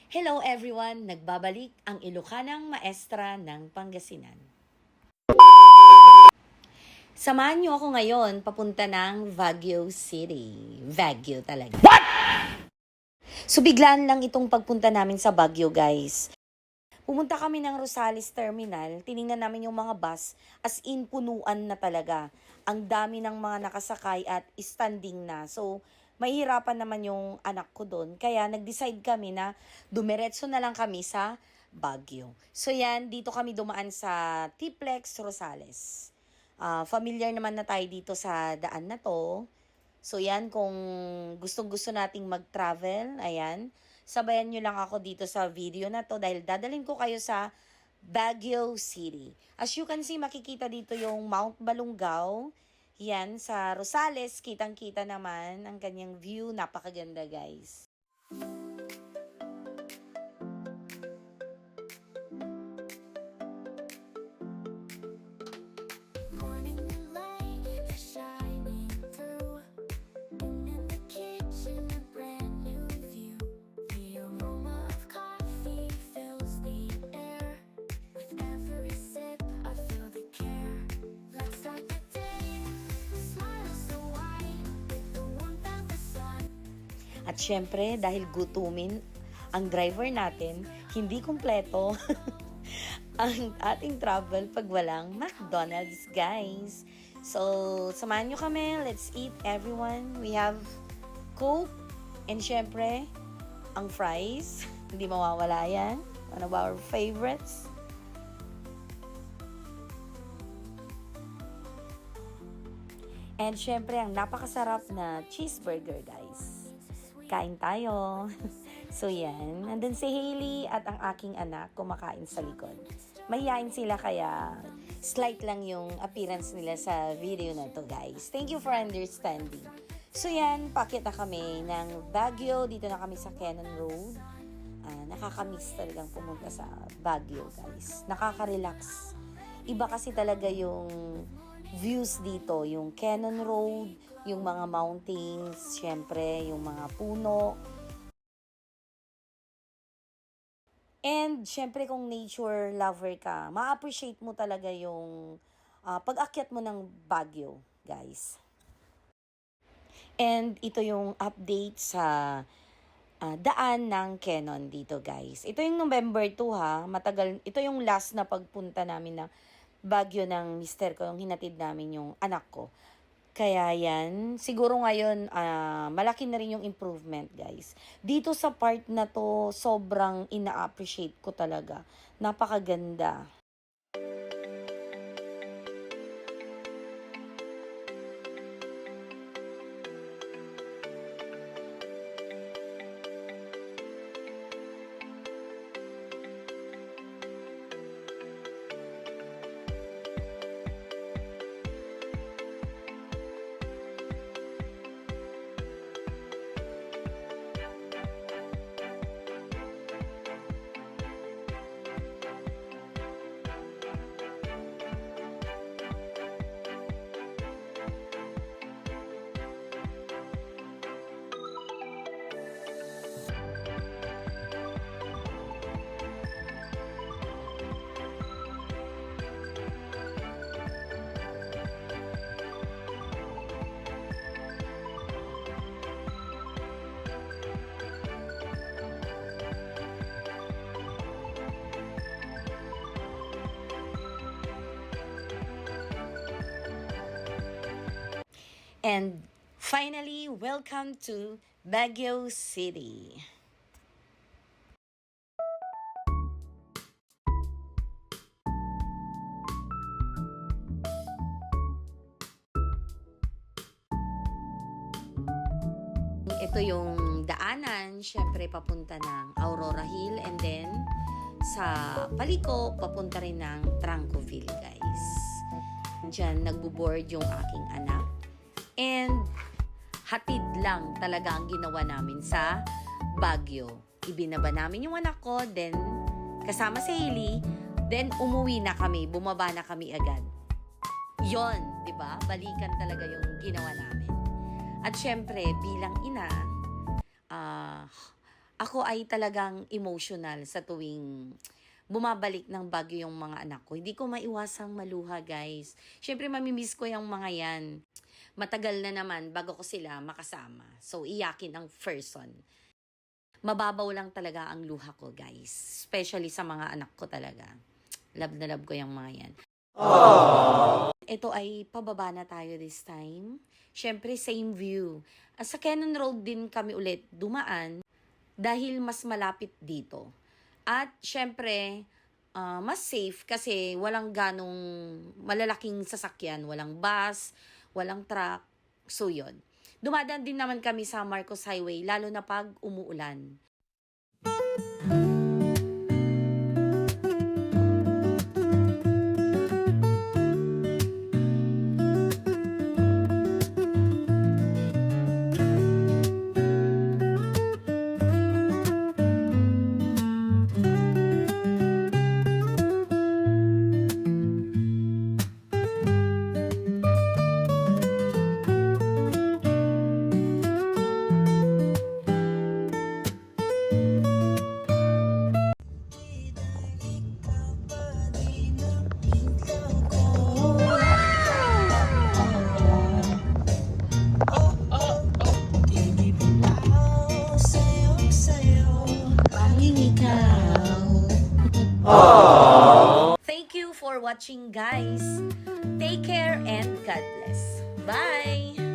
Hello everyone! Nagbabalik ang Ilocanang Maestra ng Pangasinan. Samahan niyo ako ngayon papunta ng Baguio City. Baguio talaga. What? So biglaan lang itong pagpunta namin sa Baguio, guys. Pumunta kami ng Rosales Terminal, tiningnan namin yung mga bus, as in punuan na talaga. Ang dami ng mga nakasakay at standing na. So, mahihirapan naman yung anak ko doon. Kaya nag-decide kami na dumiretso na lang kami sa Baguio. So yan, dito kami dumaan sa T-Plex Rosales. Familiar naman na tayo dito sa daan na to. So yan, kung gustong-gusto nating mag-travel, ayan, sabayan nyo lang ako dito sa video na to dahil dadalhin ko kayo sa Baguio City. As you can see, makikita dito yung Mount Balungaw. Yan, sa Rosales, kitang-kita naman ang kanyang view. Napakaganda, guys. At syempre, dahil gutumin ang driver natin, hindi kumpleto ang ating travel pag walang McDonald's, guys. So, samahan nyo kami. Let's eat, everyone. We have Coke and syempre, ang fries. Hindi mawawala yan. One of our favorites. And syempre, ang napakasarap na cheeseburger, guys. Kain tayo. So yan, nandun si Hailey at ang aking anak kumakain sa likod. Mahihain sila kaya slight lang yung appearance nila sa video na to, guys. Thank you for understanding. So yan, pakit na kami ng Baguio. Dito na kami sa Cannon Road. Nakakamiss talagang pumunta sa Baguio, guys. Nakaka-relax. Iba kasi talaga yung views dito, yung Cannon Road, yung mga mountains, syempre, yung mga puno. And syempre kung nature lover ka, ma-appreciate mo talaga yung pag-akyat mo ng Baguio, guys. And ito yung update sa daan ng Cannon dito, guys. Ito yung November 2 ha, matagal, ito yung last na pagpunta namin na Baguio ng mister ko, yung hinatid namin yung anak ko. Kaya yan, siguro ngayon, malaki na rin yung improvement, guys. Dito sa part na to, sobrang ina-appreciate ko talaga. Napakaganda. And finally, welcome to Baguio City. Ito yung daanan, syempre papunta ng Aurora Hill and then sa paliko, papunta rin ng Trancoville, guys. Diyan nagbo-board yung aking anak. And hatid lang talaga ang ginawa namin sa Baguio. Ibinaba namin yung anak ko, then kasama si Hailey, then umuwi na kami, bumaba na kami agad. Yon, 'di ba? Balikan talaga yung ginawa namin. At syempre, bilang ina, Ako ay talagang emotional sa tuwing bumabalik ng Baguio yung mga anak ko. Hindi ko maiwasang maluha, guys. Siyempre, mamimiss ko yung mga yan. Matagal na naman bago ko sila makasama. So, iyakin ang first one. Mababaw lang talaga ang luha ko, guys. Especially sa mga anak ko talaga. Love na love ko yung mga yan. Ito ay pababa na tayo this time. Siyempre, same view. Sa Cannon Road din kami ulit dumaan dahil mas malapit dito. At syempre, mas safe kasi walang ganong malalaking sasakyan. Walang bus, walang truck. So, yun. Dumadaan din naman kami sa Marcos Highway, lalo na pag umuulan. Thank you for watching, guys. Take care and God bless. Bye!